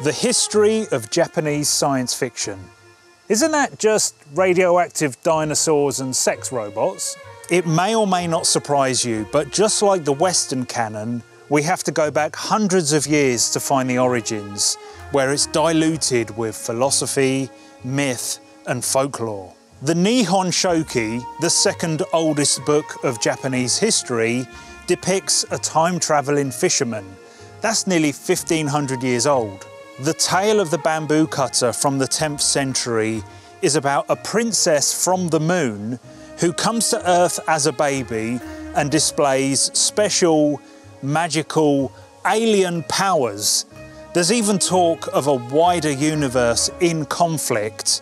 The history of Japanese science fiction. Isn't that just radioactive dinosaurs and sex robots? It may or may not surprise you, but just like the Western canon, we have to go back hundreds of years to find the origins, where it's diluted with philosophy, myth, and folklore. The Nihon Shoki, the second oldest book of Japanese history, depicts a time-travelling fisherman. That's nearly 1500 years old. The Tale of the Bamboo Cutter from the 10th century is about a princess from the moon who comes to Earth as a baby and displays special, magical, alien powers. There's even talk of a wider universe in conflict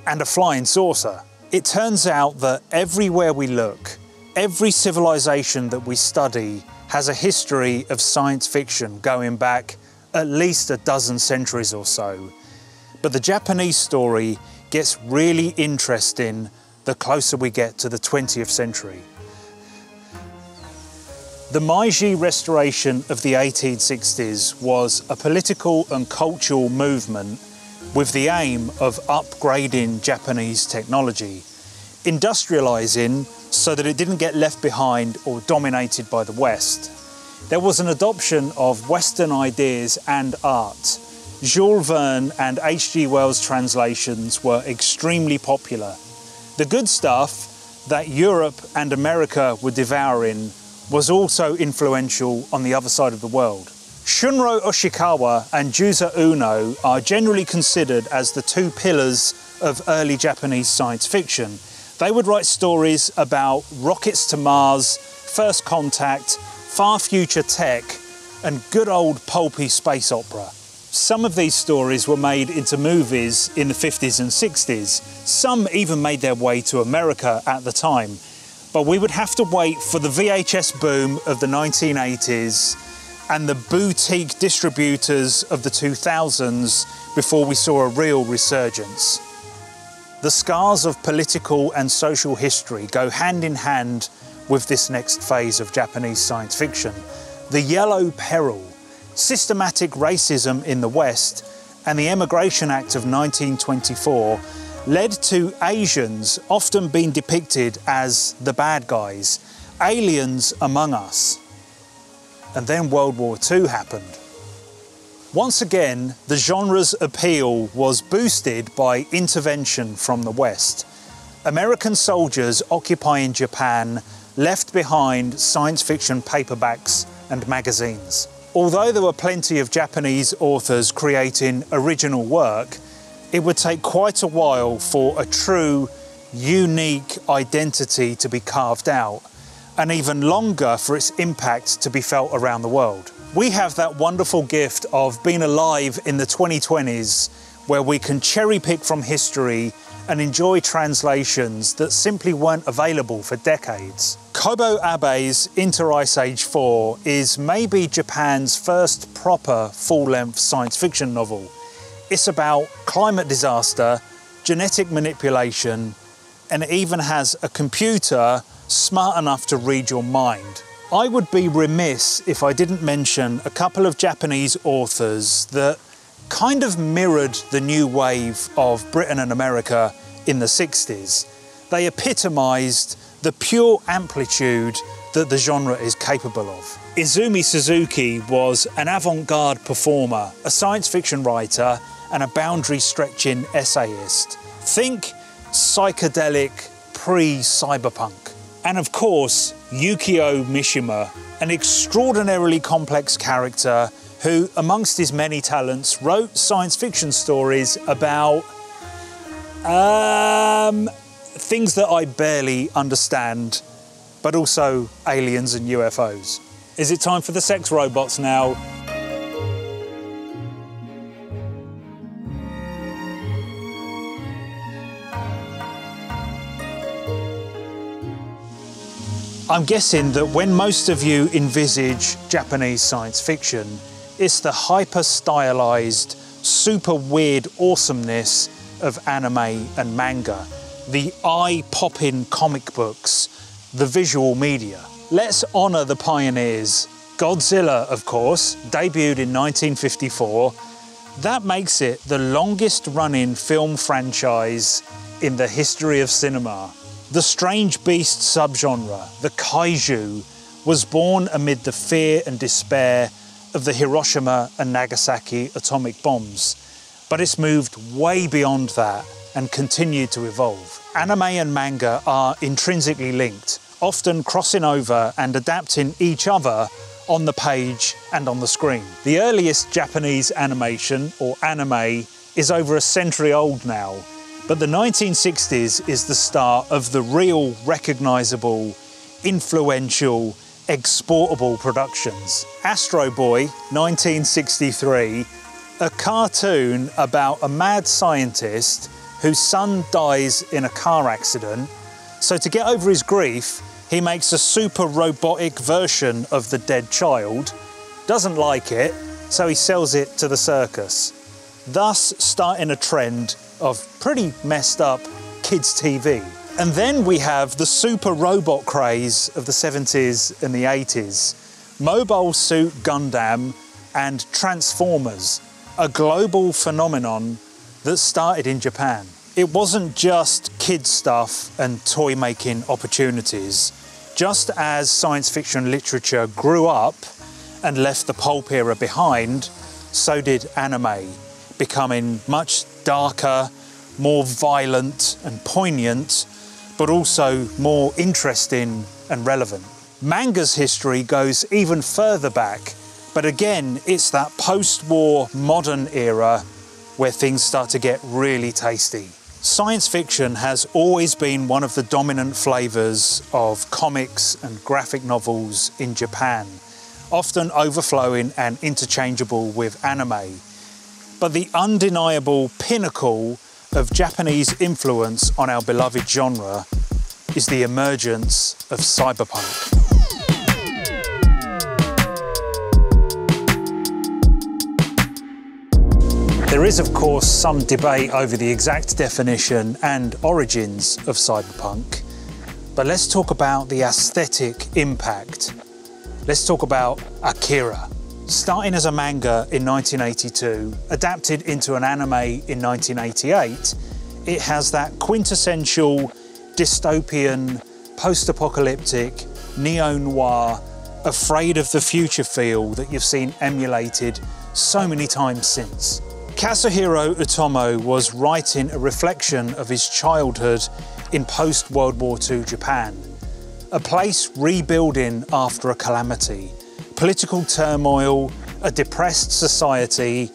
and a flying saucer. It turns out that everywhere we look, every civilization that we study has a history of science fiction going back at least a dozen centuries or so. But the Japanese story gets really interesting the closer we get to the 20th century. The Meiji Restoration of the 1860s was a political and cultural movement with the aim of upgrading Japanese technology, industrializing so that it didn't get left behind or dominated by the West. There was an adoption of Western ideas and art. Jules Verne and H.G. Wells translations were extremely popular. The good stuff that Europe and America were devouring was also influential on the other side of the world. Shunro Ishikawa and Juzo Uno are generally considered as the two pillars of early Japanese science fiction. They would write stories about rockets to Mars, first contact, far future tech, and good old pulpy space opera. Some of these stories were made into movies in the 50s and 60s. Some even made their way to America at the time. But we would have to wait for the VHS boom of the 1980s and the boutique distributors of the 2000s before we saw a real resurgence. The scars of political and social history go hand in hand with this next phase of Japanese science fiction. The Yellow Peril, systematic racism in the West, and the Emigration Act of 1924 led to Asians often being depicted as the bad guys, aliens among us. And then World War II happened. Once again, the genre's appeal was boosted by intervention from the West. American soldiers occupying Japan left behind science fiction paperbacks and magazines. Although there were plenty of Japanese authors creating original work, it would take quite a while for a true, unique identity to be carved out, and even longer for its impact to be felt around the world. We have that wonderful gift of being alive in the 2020s, where we can cherry pick from history and enjoy translations that simply weren't available for decades. Kobo Abe's Inter Ice Age 4 is maybe Japan's first proper full-length science fiction novel. It's about climate disaster, genetic manipulation, and it even has a computer smart enough to read your mind. I would be remiss if I didn't mention a couple of Japanese authors that kind of mirrored the new wave of Britain and America in the 60s. They epitomised the pure amplitude that the genre is capable of. Izumi Suzuki was an avant-garde performer, a science fiction writer, and a boundary-stretching essayist. Think psychedelic pre-cyberpunk. And of course, Yukio Mishima, an extraordinarily complex character who, amongst his many talents, wrote science fiction stories about things that I barely understand, but also aliens and UFOs. Is it time for the sex robots now? I'm guessing that when most of you envisage Japanese science fiction, it's the hyper-stylized, super weird awesomeness of anime and manga, the eye-popping comic books, the visual media. Let's honour the pioneers. Godzilla, of course, debuted in 1954, That makes it the longest running film franchise in the history of cinema. The strange beast subgenre, the kaiju, was born amid the fear and despair of the Hiroshima and Nagasaki atomic bombs, but it's moved way beyond that and continued to evolve. Anime and manga are intrinsically linked, often crossing over and adapting each other on the page and on the screen. The earliest Japanese animation, or anime, is over a century old now, but the 1960s is the start of the real, recognisable, influential, exportable productions. Astro Boy, 1963, a cartoon about a mad scientist whose son dies in a car accident, so to get over his grief, he makes a super robotic version of the dead child, doesn't like it, so he sells it to the circus, thus starting a trend of pretty messed up kids' TV. And then we have the super robot craze of the 70s and the 80s. Mobile Suit Gundam and Transformers, a global phenomenon that started in Japan. It wasn't just kids stuff and toy making opportunities. Just as science fiction literature grew up and left the pulp era behind, so did anime, becoming much darker, more violent and poignant, but also more interesting and relevant. Manga's history goes even further back, but again, it's that post-war modern era where things start to get really tasty. Science fiction has always been one of the dominant flavours of comics and graphic novels in Japan, often overflowing and interchangeable with anime. But the undeniable pinnacle of Japanese influence on our beloved genre is the emergence of cyberpunk. There is, of course, some debate over the exact definition and origins of cyberpunk, but let's talk about the aesthetic impact. Let's talk about Akira. Starting as a manga in 1982, adapted into an anime in 1988, it has that quintessential dystopian, post-apocalyptic, neo-noir, afraid of the future feel that you've seen emulated so many times since. Kazuhiro Otomo was writing a reflection of his childhood in post-World War II Japan, a place rebuilding after a calamity, political turmoil, a depressed society,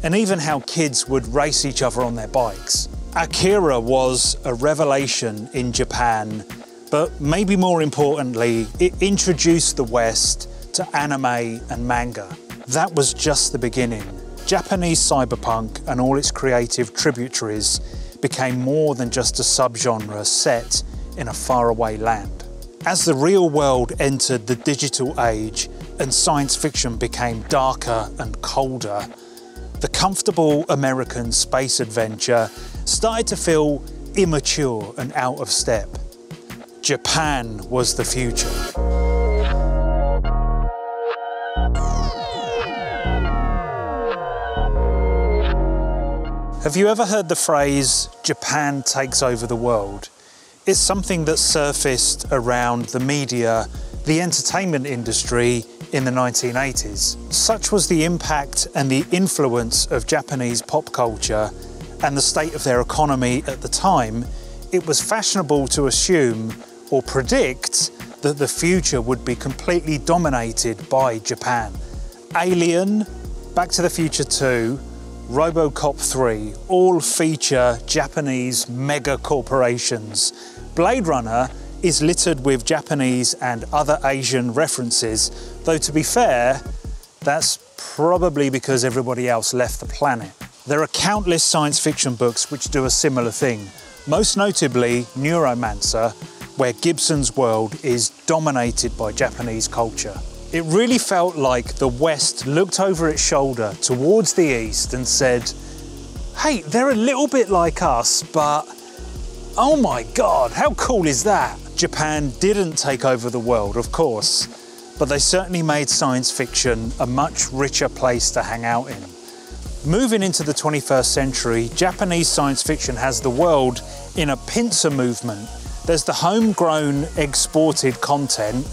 and even how kids would race each other on their bikes. Akira was a revelation in Japan, but maybe more importantly, it introduced the West to anime and manga. That was just the beginning. Japanese cyberpunk and all its creative tributaries became more than just a subgenre set in a faraway land. As the real world entered the digital age and science fiction became darker and colder, the comfortable American space adventure started to feel immature and out of step. Japan was the future. Have you ever heard the phrase, Japan takes over the world? It's something that surfaced around the media, the entertainment industry in the 1980s. Such was the impact and the influence of Japanese pop culture and the state of their economy at the time, it was fashionable to assume or predict that the future would be completely dominated by Japan. Alien, Back to the Future 2, RoboCop 3 all feature Japanese mega corporations. Blade Runner is littered with Japanese and other Asian references, though to be fair, that's probably because everybody else left the planet. There are countless science fiction books which do a similar thing, most notably Neuromancer, where Gibson's world is dominated by Japanese culture. It really felt like the West looked over its shoulder towards the East and said, hey, they're a little bit like us, but oh my God, how cool is that? Japan didn't take over the world, of course, but they certainly made science fiction a much richer place to hang out in. Moving into the 21st century, Japanese science fiction has the world in a pincer movement. There's the homegrown exported content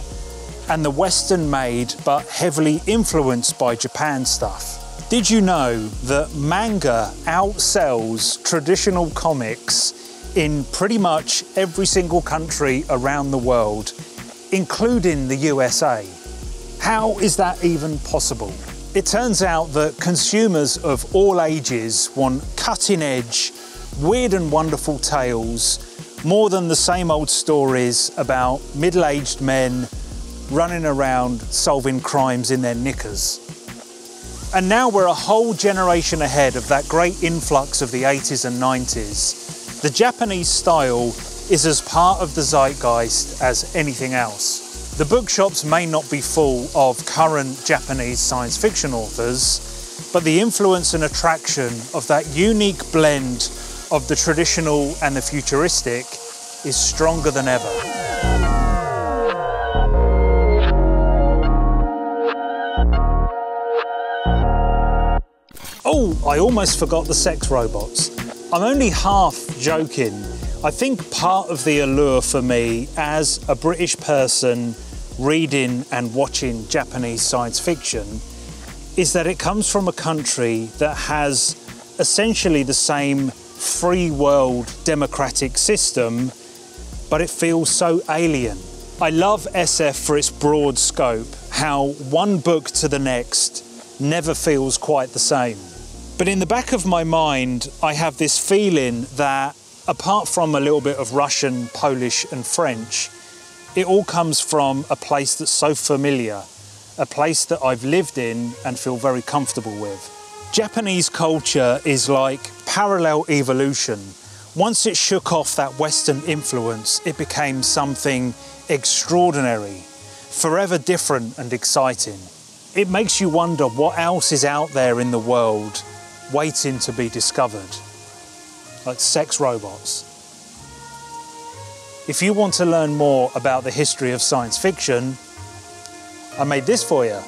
and the Western made but heavily influenced by Japan stuff. Did you know that manga outsells traditional comics in pretty much every single country around the world, including the USA? How is that even possible? It turns out that consumers of all ages want cutting-edge, weird and wonderful tales more than the same old stories about middle-aged men running around solving crimes in their knickers. And now we're a whole generation ahead of that great influx of the 80s and 90s. The Japanese style is as part of the zeitgeist as anything else. The bookshops may not be full of current Japanese science fiction authors, but the influence and attraction of that unique blend of the traditional and the futuristic is stronger than ever. Oh, I almost forgot the sex robots. I'm only half joking. I think part of the allure for me as a British person reading and watching Japanese science fiction is that it comes from a country that has essentially the same free world democratic system, but it feels so alien. I love SF for its broad scope, how one book to the next never feels quite the same. But in the back of my mind, I have this feeling that apart from a little bit of Russian, Polish and French, it all comes from a place that's so familiar, a place that I've lived in and feel very comfortable with. Japanese culture is like parallel evolution. Once it shook off that Western influence, it became something extraordinary, forever different and exciting. It makes you wonder what else is out there in the world waiting to be discovered, like sex robots. If you want to learn more about the history of science fiction, I made this for you.